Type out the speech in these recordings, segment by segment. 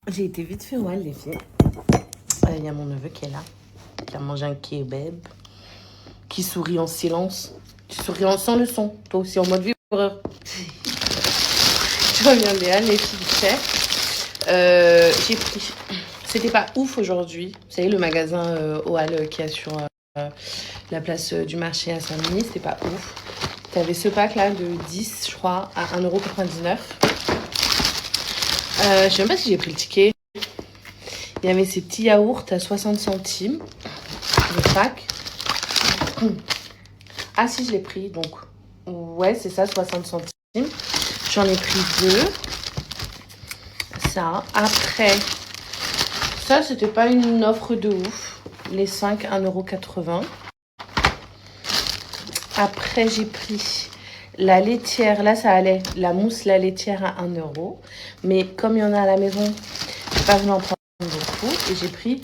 J'ai été vite fait au hall, les filles. Il y a mon neveu qui est là, qui a mangé un kebab, qui sourit en silence. Tu souris sans le son, toi aussi, en mode vibreur. Tu vois bien les halles, les filles, tu sais. J'ai pris... C'était pas ouf aujourd'hui. Vous savez, le magasin au hall qui a sur la place du marché à Saint-Denis, c'était pas ouf. T'avais ce pack-là de 10, je crois, à 1,99 €. Je sais même pas si j'ai pris le ticket. Il y avait ces petits yaourts à 60 centimes, le pack. Ah si, je l'ai pris, donc ouais, c'est ça, 60 centimes. J'en ai pris 2. Ça. Après, ça, c'était pas une offre de ouf. Les 5, 1,80 €. Après, j'ai pris la laitière. Là, ça allait. La mousse, la laitière à 1 €. Mais comme il y en a à la maison, je n'ai pas voulu en prendre beaucoup. Et j'ai pris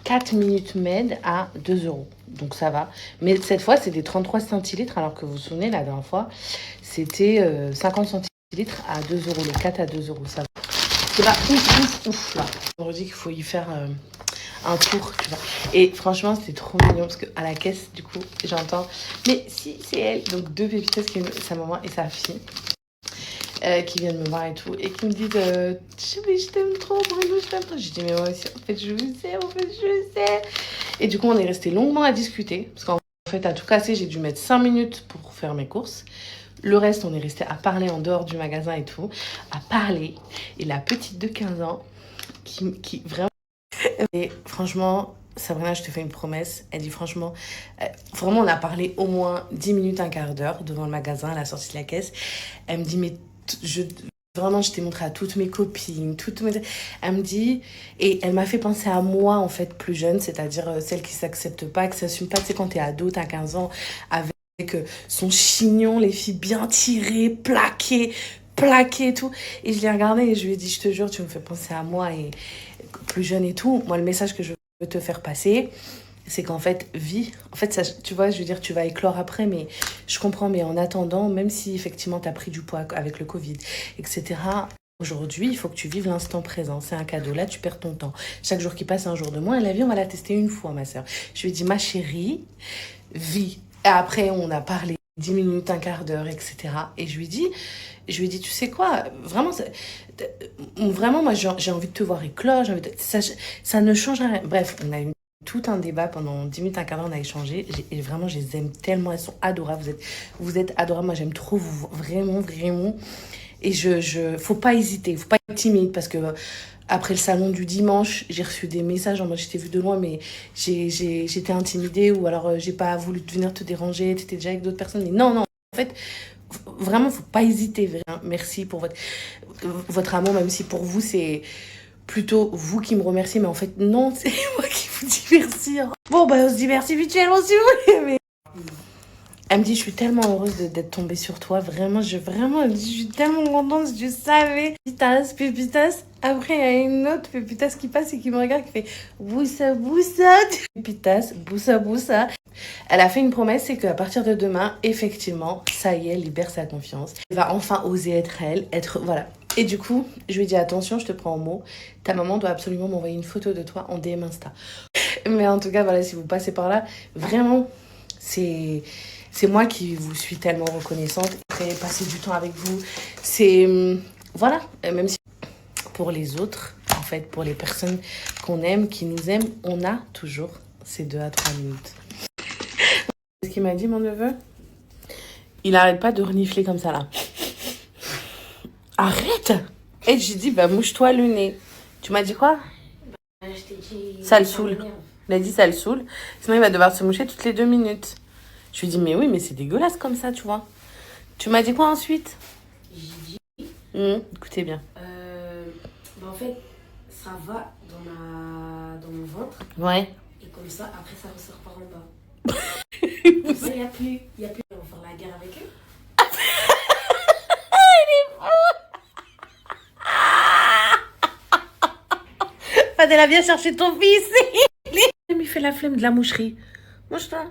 4 Minute Maid à 2 €. Donc ça va. Mais cette fois, c'est des 33 centilitres. Alors que vous vous souvenez, la dernière fois, c'était 50 centilitres à 2 €. Le 4 à 2 €. Ça va. C'est pas ouf là. On me dit qu'il faut y faire un tour, tu vois. Et franchement, c'était trop mignon parce qu'à la caisse, du coup, j'entends. Mais si, c'est elle. Donc, 2 pépitas, sa maman et sa fille, qui viennent me voir et tout. Et qui me disent je t'aime trop, Bruno, je t'aime trop. J'ai dit, mais moi aussi, en fait, je sais. Et du coup, on est resté longuement à discuter. Parce qu'en fait, à tout casser, j'ai dû mettre 5 minutes pour faire mes courses. Le reste, on est resté à parler en dehors du magasin et tout. À parler. Et la petite de 15 ans, qui vraiment... Et franchement, Sabrina, je te fais une promesse. Elle dit franchement, vraiment, on a parlé au moins 10 minutes, un quart d'heure devant le magasin à la sortie de la caisse. Elle me dit, mais vraiment, je t'ai montré à toutes mes copines, Elle me dit, et elle m'a fait penser à moi, en fait, plus jeune, c'est-à-dire celle qui s'accepte pas, qui s'assume pas. Tu sais, quand t'es ado, t'as 15 ans, avec son chignon, les filles bien tirées, plaquées et tout. Et je l'ai regardée et je lui ai dit, je te jure, tu me fais penser à moi et plus jeune et tout. Moi, le message que je veux te faire passer, c'est qu'en fait, vis. En fait, ça, tu vois, je veux dire, tu vas éclore après, mais je comprends. Mais en attendant, même si effectivement, tu as pris du poids avec le Covid, etc., aujourd'hui, il faut que tu vives l'instant présent. C'est un cadeau. Là, tu perds ton temps. Chaque jour qui passe, un jour de moins. Et la vie, on va la tester une fois, ma soeur. Je lui ai dit, ma chérie, vis. Et après, on a parlé 10 minutes, un quart d'heure, etc. Et je lui ai dit, tu sais quoi, vraiment, moi, j'ai envie de te voir éclore, ça ne change rien. Bref, on a eu tout un débat pendant 10 minutes, un quart d'heure, on a échangé. Et vraiment, je les aime tellement, elles sont adorables. Vous êtes adorables, moi, j'aime trop vous, vraiment. Et faut pas hésiter, faut pas être timide parce que après le salon du dimanche, j'ai reçu des messages en mode je t'ai vu de loin, mais j'étais intimidée ou alors j'ai pas voulu venir te déranger, t'étais déjà avec d'autres personnes. Mais non, en fait, vraiment, faut pas hésiter. Vraiment. Merci pour votre amour, même si pour vous, c'est plutôt vous qui me remerciez, mais en fait, non, c'est moi qui vous dis merci. Bon, bah, on se dit merci mutuellement si vous voulez, mais... Elle me dit, je suis tellement heureuse d'être tombée sur toi. Vraiment, elle me dit, je suis tellement contente, je savais. Pépitas. Après, il y a une autre Pépitas qui passe et qui me regarde, qui fait Boussa. Pépitas, Boussa. Elle a fait une promesse, c'est qu'à partir de demain, effectivement, ça y est, elle libère sa confiance. Elle va enfin oser être elle, voilà. Et du coup, je lui ai dit, attention, je te prends en mot. Ta maman doit absolument m'envoyer une photo de toi en DM Insta. Mais en tout cas, voilà, si vous passez par là, vraiment, c'est moi qui vous suis tellement reconnaissante. Après, passer du temps avec vous, voilà, même si pour les autres, en fait, pour les personnes qu'on aime, qui nous aiment, on a toujours ces 2 à 3 minutes. Ce qu'il m'a dit, mon neveu, il arrête pas de renifler comme ça, là. Arrête! Et j'ai dit, bah, mouche-toi le nez. Tu m'as dit quoi? Je t'ai dit... Ça le saoule. Il a dit, ça le saoule. Sinon, il va devoir se moucher toutes les 2 minutes. Je lui ai dit, mais oui, mais c'est dégueulasse comme ça, tu vois. Tu m'as dit quoi ensuite? J'ai dit... Écoutez bien. En fait, ça va dans mon ventre. Ouais. Et comme ça, après, ça ressort par en bas. Il n'y a plus. On va faire la guerre avec eux. Fadela, viens chercher ton fils. Il me fait la flemme de la moucherie. Mouche-toi.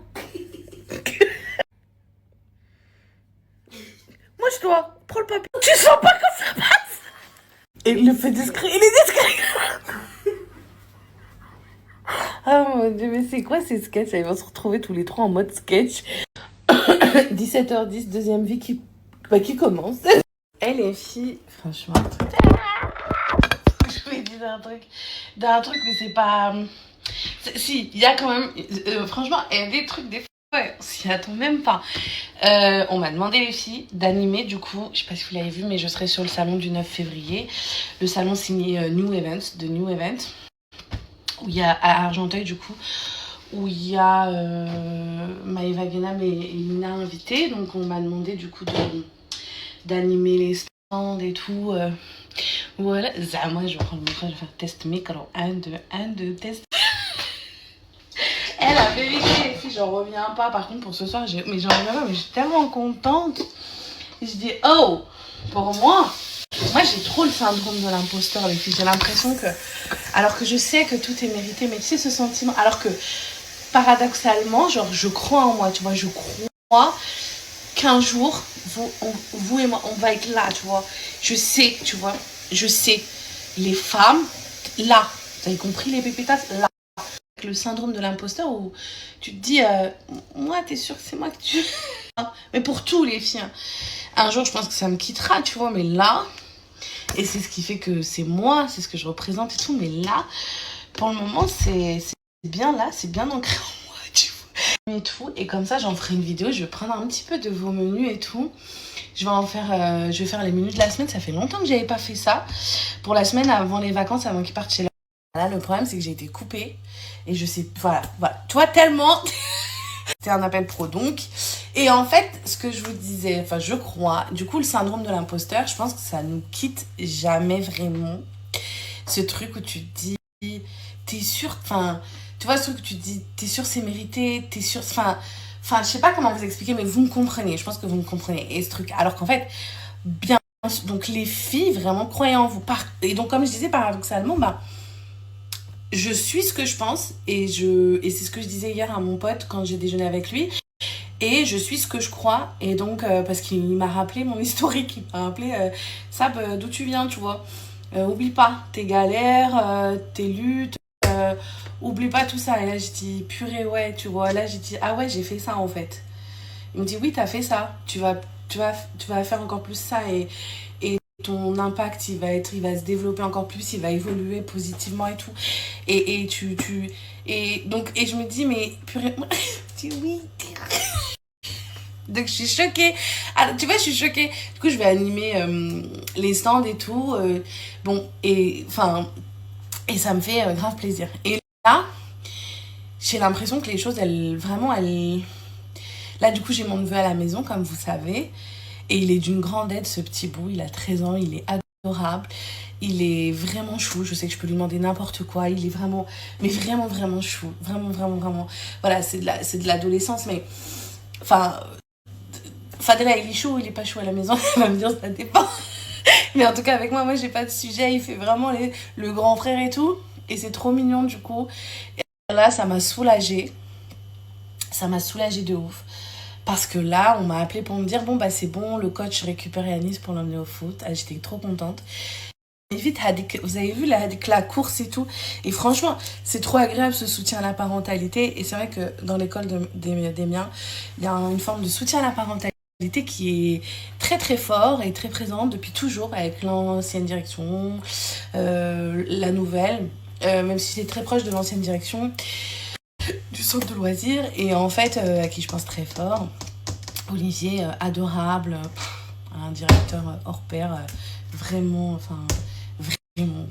Mouche-toi. Prends le papier. Tu sens pas quand ça passe? Et le fait discret, il est discret. Ah mon dieu, mais c'est quoi ces sketchs? Ils vont se retrouver tous les trois en mode sketch. 17h10, deuxième vie qui commence. Et les filles, franchement, je voulais dire d'un truc, mais c'est pas. Si, il y a quand même. Franchement, il y a des trucs, des fois, on s'y attend même pas. On m'a demandé, les filles, d'animer, du coup, je sais pas si vous l'avez vu, mais je serai sur le salon du 9 février. Le salon signé New Event, de New Event, où il y a à Argenteuil, du coup, où il y a Maëva Guénam et Lina invitées. Donc, on m'a demandé, du coup, d'animer les stands et tout. Voilà. Moi, je vais prendre mon frère, je vais faire test micro. 1, 2, test. Elle a vérifié, les filles, j'en reviens pas. Par contre, pour ce soir, mais j'en reviens pas, mais je suis tellement contente. Et je dis, oh, pour moi, j'ai trop le syndrome de l'imposteur, les filles. J'ai l'impression que, alors que je sais que tout est mérité, mais tu sais, ce sentiment, alors que, paradoxalement, genre, je crois en moi, tu vois, je crois qu'un jour, vous et moi, on va être là, tu vois. Je sais, tu vois, je sais. Les femmes, là, vous avez compris, les pépitas, là. Le syndrome de l'imposteur où tu te dis, moi, t'es sûre que c'est moi que tu... Mais pour tous les filles. Un jour, je pense que ça me quittera, tu vois, mais là, et c'est ce qui fait que c'est moi, c'est ce que je représente et tout, mais là, pour le moment, c'est bien là, c'est bien ancré en moi, tu vois. Et tout, et comme ça, j'en ferai une vidéo, je vais prendre un petit peu de vos menus et tout. Je vais faire les menus de la semaine, ça fait longtemps que j'avais pas fait ça. Pour la semaine avant les vacances, avant qu'ils partent chez la... Là, le problème, c'est que j'ai été coupée. Et je sais, voilà. Tu vois, tellement... C'est un appel pro, donc. Et en fait, ce que je vous disais, enfin, je crois, du coup, le syndrome de l'imposteur, je pense que ça nous quitte jamais vraiment. Ce truc où tu te dis, t'es sûr, enfin, tu vois, ce truc où tu te dis, t'es sûr c'est mérité, t'es sûr, enfin, je sais pas comment vous expliquer, mais vous me comprenez, je pense que vous me comprenez. Et ce truc, alors qu'en fait, bien, donc les filles, vraiment, croyaient en vous. Et donc, comme je disais, paradoxalement, bah, je suis ce que je pense et c'est ce que je disais hier à mon pote quand j'ai déjeuné avec lui, et je suis ce que je crois. Et donc parce qu'il m'a rappelé mon historique, il m'a rappelé Sab, d'où tu viens, tu vois, oublie pas tes galères, tes luttes, oublie pas tout ça. Et là j'ai dit purée, ouais, tu vois, là j'ai dit ah ouais, j'ai fait ça en fait. Il me dit oui, t'as fait ça, tu vas faire encore plus ça, et ton impact il va se développer encore plus, il va évoluer positivement et tout. Et donc je me dis mais purée, je dis oui. Donc je suis choquée. Alors, tu vois, je suis choquée. Du coup, je vais animer les stands et tout. Bon, et ça me fait grave plaisir. Et là, j'ai l'impression que les choses, là, du coup, j'ai mon neveu à la maison, comme vous savez. Et il est d'une grande aide, ce petit bout. Il a 13 ans, il est adorable. Il est vraiment chou. Je sais que je peux lui demander n'importe quoi. Il est vraiment, mais vraiment, vraiment chou. Vraiment, vraiment, vraiment. Voilà, c'est de l'adolescence, mais... Enfin, Fadela, il est chaud ou il est pas chaud à la maison? Elle va me dire, ça dépend. Mais en tout cas, avec moi, j'ai pas de sujet. Il fait vraiment le grand frère et tout. Et c'est trop mignon, du coup. Et là, ça m'a soulagée. Ça m'a soulagée de ouf. Parce que là, on m'a appelé pour me dire, bon, bah c'est bon, le coach récupère Yanis pour l'emmener au foot. Ah, j'étais trop contente. Et vite, vous avez vu la course et tout. Et franchement, c'est trop agréable, ce soutien à la parentalité. Et c'est vrai que dans l'école des miens, il y a une forme de soutien à la parentalité qui est très très fort et très présente depuis toujours, avec l'ancienne direction, la nouvelle, même si c'est très proche de l'ancienne direction du centre de loisirs. Et en fait, à qui je pense très fort, Olivier, adorable, un directeur hors pair, vraiment,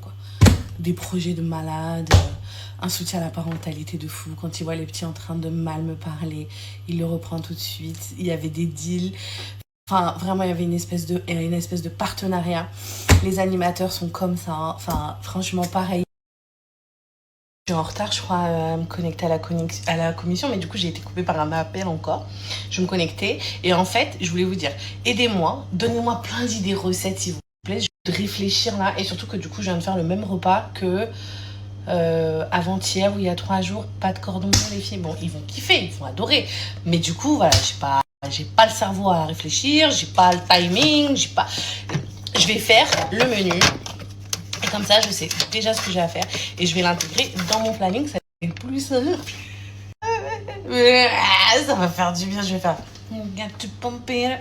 quoi. Des projets de malade, un soutien à la parentalité de fou. Quand il voit les petits en train de mal me parler, il le reprend tout de suite. Il y avait des deals. Enfin, vraiment, il y avait une espèce de partenariat. Les animateurs sont comme ça. Hein. Enfin, franchement, pareil. Je suis en retard, je crois, à me connecter à la commission, mais du coup, j'ai été coupée par un appel encore. Je me connectais. Et en fait, je voulais vous dire, aidez-moi, donnez-moi plein d'idées recettes, s'il vous plaît. Je vais réfléchir là. Et surtout que du coup, je viens de faire le même repas que avant-hier, ou il y a 3 jours. Pas de cordon bleu, les filles. Bon, ils vont kiffer, ils vont adorer. Mais du coup, voilà, j'ai pas le cerveau à réfléchir, j'ai pas le timing, Je vais faire le menu Et comme ça, je sais déjà ce que j'ai à faire et je vais l'intégrer dans mon planning. Ça va être plus ça va faire du bien. Je vais faire got to pump it.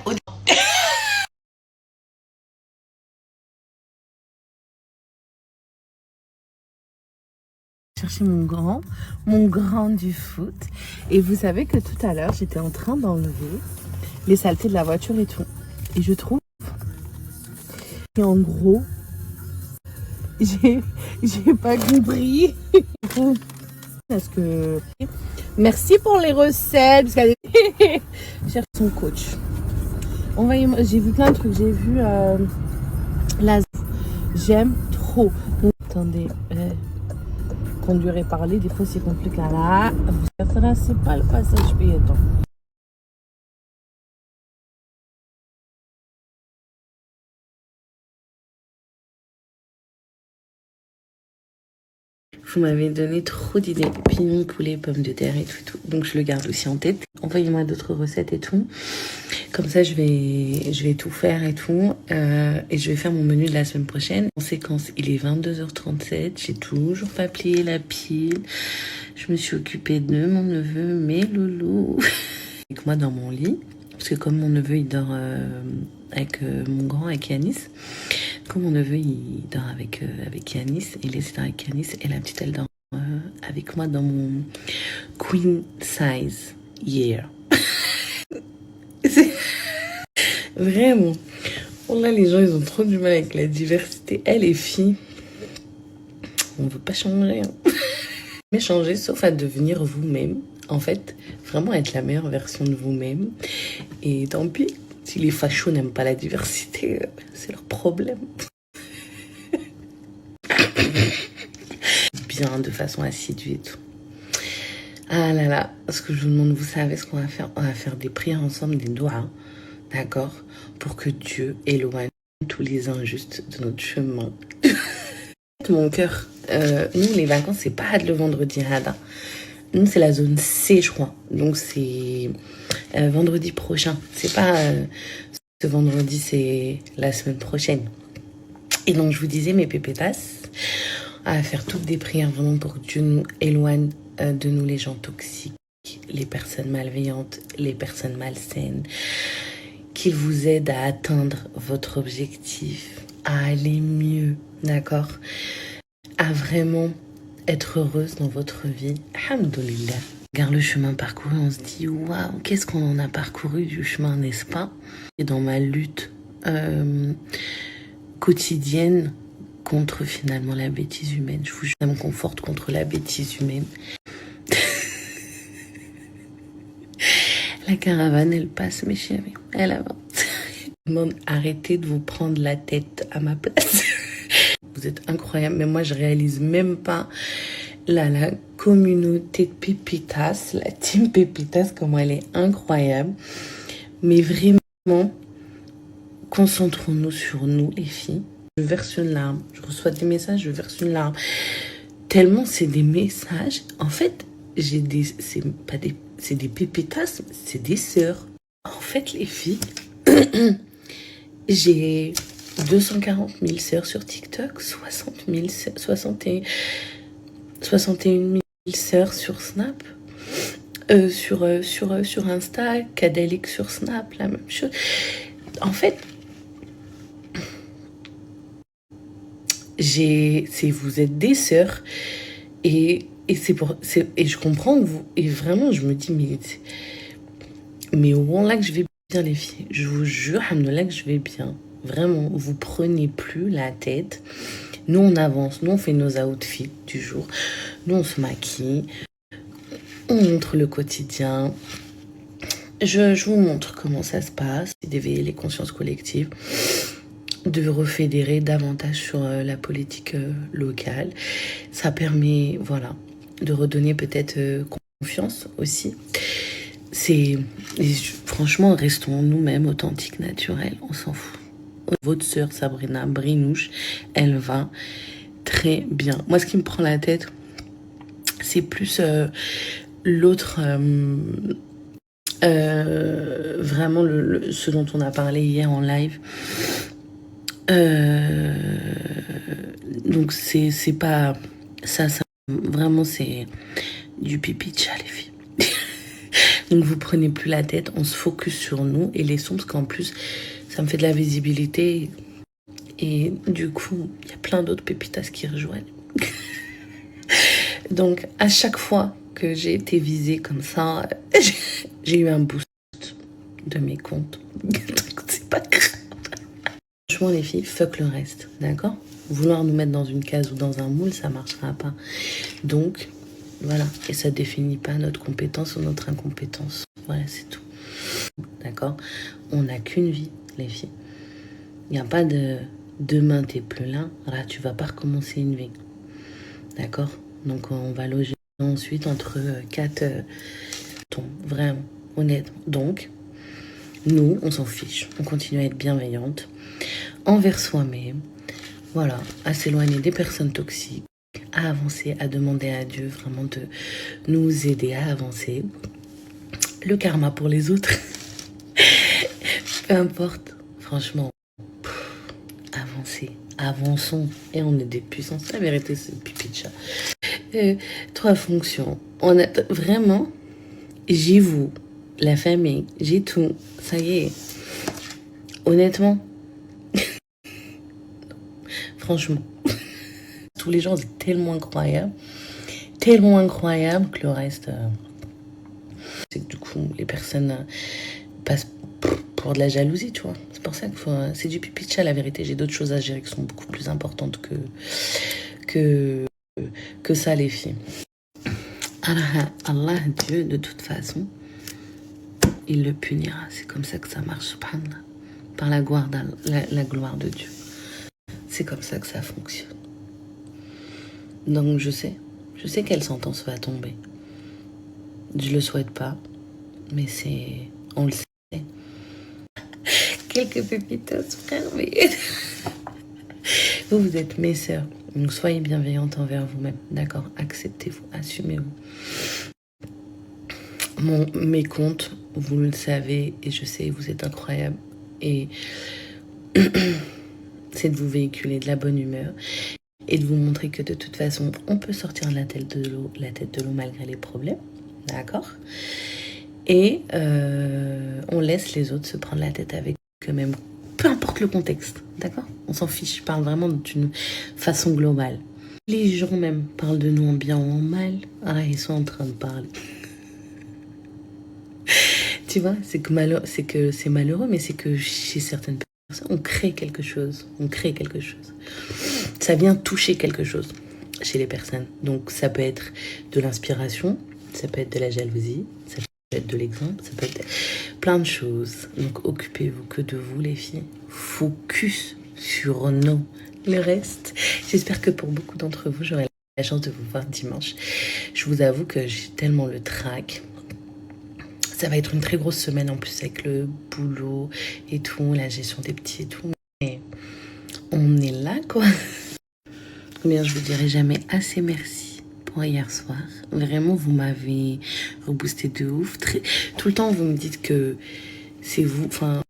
Chercher mon grand du foot. Et vous savez que tout à l'heure, j'étais en train d'enlever les saletés de la voiture et tout. Et je trouve que en gros, j'ai pas compris. Parce que merci pour les recettes. Parce qu'elle cherche son coach. Envoyez-moi. J'ai vu plein de trucs. J'ai vu la. J'aime trop. Attendez. Conduire et parler, des fois c'est compliqué. Là, c'est pas le passage piéton. Vous m'avez donné trop d'idées. Pignon, poulet, pommes de terre et tout. Donc je le garde aussi en tête. Envoyez-moi d'autres recettes et tout. Comme ça, je vais tout faire et tout. Et je vais faire mon menu de la semaine prochaine. En séquence, il est 22h37. J'ai toujours pas plié la pile. Je me suis occupée de mon neveu, mes loulous. Avec moi dans mon lit. Parce que comme mon neveu, il dort avec mon grand, avec Yanis. Comme mon neveu, il dort avec Yanis. Il est avec Yanis. Et la petite, elle dort avec moi dans mon queen size. Yeah. Vraiment. Oh là, les gens, ils ont trop du mal avec la diversité. Elle, les filles, on veut pas changer. Mais changer, sauf à devenir vous-même. En fait, vraiment être la meilleure version de vous-même. Et tant pis, si les fachos n'aiment pas la diversité, c'est leur problème. Bien, de façon assidue et tout. Ah là là, ce que je vous demande, vous savez ce qu'on va faire? On va faire des prières ensemble, des doigts, d'accord? Pour que Dieu éloigne tous les injustes de notre chemin. Mon cœur, nous, les vacances, c'est pas le vendredi Hada. Nous, c'est la zone C, je crois. Donc, c'est vendredi prochain. C'est pas ce vendredi, c'est la semaine prochaine. Et donc, je vous disais, mes pépétas, à faire toutes des prières vraiment pour que Dieu nous éloigne de nous les gens toxiques, les personnes malveillantes, les personnes malsaines, qu'il vous aide à atteindre votre objectif, à aller mieux, d'accord? À vraiment être heureuse dans votre vie. Alhamdoulilah. Regarde le chemin parcouru, on se dit waouh, qu'est-ce qu'on en a parcouru du chemin, n'est-ce pas? Et dans ma lutte quotidienne contre finalement la bêtise humaine, je vous jure, ça me conforte contre la bêtise humaine. La caravane, elle passe, mes chéris, elle avance. Je demande, arrêtez de vous prendre la tête à ma place. Vous êtes incroyables, mais moi je réalise même pas la communauté de Pépitas, la team Pépitas, comment elle est incroyable. Mais vraiment, concentrons-nous sur nous, les filles. Je verse une larme, je reçois des messages, je verse une larme. Tellement c'est des messages. En fait, c'est des Pépitas, c'est des sœurs. En fait, les filles, j'ai 240 000 sœurs sur TikTok, 61 000 sœurs sur Snap, sur Insta, Kadalik sur Snap, la même chose. En fait, vous êtes des sœurs et je comprends que vous, et vraiment je me dis mais au moment là que je vais bien, les filles, je vous jure, alhamdoulilah, que je vais bien. Vraiment, vous prenez plus la tête. Nous, on avance. Nous, on fait nos outfits du jour. Nous, on se maquille. On montre le quotidien. Je vous montre comment ça se passe. D'éveiller les consciences collectives. De refédérer davantage sur la politique locale. Ça permet, voilà, de redonner peut-être confiance aussi. Franchement, restons nous-mêmes authentiques, naturels. On s'en fout. Votre sœur Sabrina Brinouche, elle va très bien. Moi, ce qui me prend la tête, c'est plus l'autre, vraiment ce dont on a parlé hier en live. Donc c'est pas... Ça, vraiment, c'est du pipi de chat, les filles. Donc vous prenez plus la tête, on se focus sur nous et les sons, parce qu'en plus, ça me fait de la visibilité. Et du coup, il y a plein d'autres pépitas qui rejoignent. Donc, à chaque fois que j'ai été visée comme ça, j'ai eu un boost de mes comptes. C'est pas grave. Franchement, les filles, fuck le reste, d'accord? Vouloir nous mettre dans une case ou dans un moule, ça marchera pas. Donc, voilà. Et ça définit pas notre compétence ou notre incompétence. Voilà, c'est tout. D'accord? On n'a qu'une vie, les filles. Il n'y a pas de demain t'es plus là. Là, tu vas pas recommencer une vie. D'accord? Donc, on va loger ensuite entre 4 tons. Vraiment, honnêtement. Donc, nous, on s'en fiche. On continue à être bienveillante envers soi-même. Voilà, à s'éloigner des personnes toxiques, à avancer, à demander à Dieu vraiment de nous aider à avancer. Le karma pour les autres. Peu importe. Franchement, avancer. Avançons. Et on est des puissances. La vérité, c'est pipi de chat. 3 fonctions. On a vraiment, j'ai vous, la famille, j'ai tout. Ça y est. Honnêtement. Franchement. Tous les gens, c'est tellement incroyable que le reste, c'est que du coup, les personnes passent pour de la jalousie, tu vois. C'est pour ça que c'est du pipi de chat, la vérité. J'ai d'autres choses à gérer qui sont beaucoup plus importantes que ça, les filles. Allah, Dieu, de toute façon, il le punira. C'est comme ça que ça marche, subhanallah. Par la gloire de Dieu. C'est comme ça que ça fonctionne. Donc je sais quelle sentence va tomber. Je le souhaite pas, mais on le sait. Quelques pépitos, frère, mais vous êtes mes sœurs. Donc soyez bienveillantes envers vous-même, d'accord? Acceptez-vous, assumez-vous. Mes comptes, vous le savez, et je sais, vous êtes incroyables. Et c'est de vous véhiculer de la bonne humeur. Et de vous montrer que de toute façon, on peut sortir la tête de l'eau malgré les problèmes. D'accord? Et on laisse les autres se prendre la tête avec eux-mêmes. Peu importe le contexte. D'accord? On s'en fiche. Je parle vraiment d'une façon globale. Les gens même parlent de nous en bien ou en mal. Ah, ils sont en train de parler. Tu vois? C'est que c'est malheureux, mais c'est que chez certaines personnes, on crée quelque chose. Ça vient toucher quelque chose chez les personnes. Donc ça peut être de l'inspiration, ça peut être de la jalousie, ça peut être de l'exemple, ça peut être plein de choses. Donc occupez-vous que de vous, les filles. Focus sur nous. Le reste, j'espère que pour beaucoup d'entre vous, j'aurai la chance de vous voir dimanche. Je vous avoue que j'ai tellement le trac. Ça va être une très grosse semaine en plus avec le boulot et tout, la gestion des petits et tout. Mais on est là, quoi. Bien, je vous dirai jamais assez merci pour hier soir. Vraiment, vous m'avez reboosté de ouf. Tout le temps, vous me dites que c'est vous, enfin,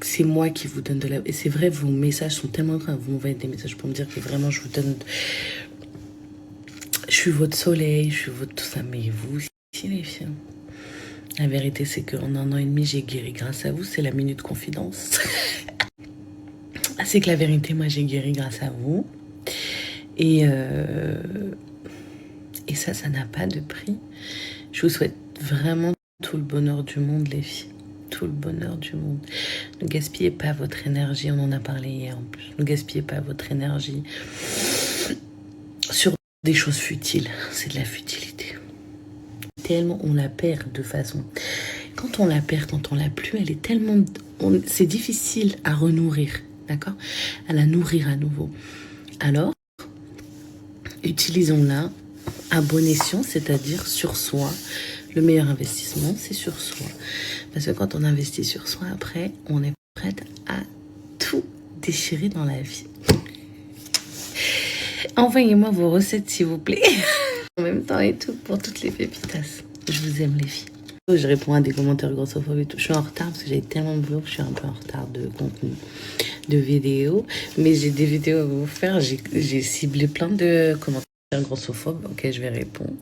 c'est moi qui vous donne de la... Et c'est vrai, vos messages sont tellement grands. Vous m'envoyez des messages pour me dire que vraiment, je vous donne... Je suis votre soleil, je suis votre tout ça. Mais vous aussi, les filles. La vérité, c'est qu'en 1 an et demi, j'ai guéri grâce à vous. C'est la minute confidence. C'est que la vérité, moi, j'ai guéri grâce à vous. Et ça n'a pas de prix. Je vous souhaite vraiment tout le bonheur du monde, les filles. Tout le bonheur du monde. Ne gaspillez pas votre énergie. On en a parlé hier en plus. Ne gaspillez pas votre énergie sur des choses futiles. C'est de la futilité. Tellement on la perd de façon... Quand on la perd, quand on l'a plus, elle est tellement... C'est difficile à renourrir. D'accord? À la nourrir à nouveau. Alors, utilisons-la à bon escient, c'est-à-dire sur soi. Le meilleur investissement, c'est sur soi. Parce que quand on investit sur soi, après, on est prête à tout déchirer dans la vie. Envoyez-moi vos recettes, s'il vous plaît. En même temps et tout, pour toutes les pépitas. Je vous aime, les filles. Je réponds à des commentaires grossophobes et tout. Je suis en retard parce que j'ai tellement de boulot que je suis un peu en retard de contenu, de vidéos. Mais j'ai des vidéos à vous faire. J'ai ciblé plein de commentaires grossophobes auxquels je vais répondre.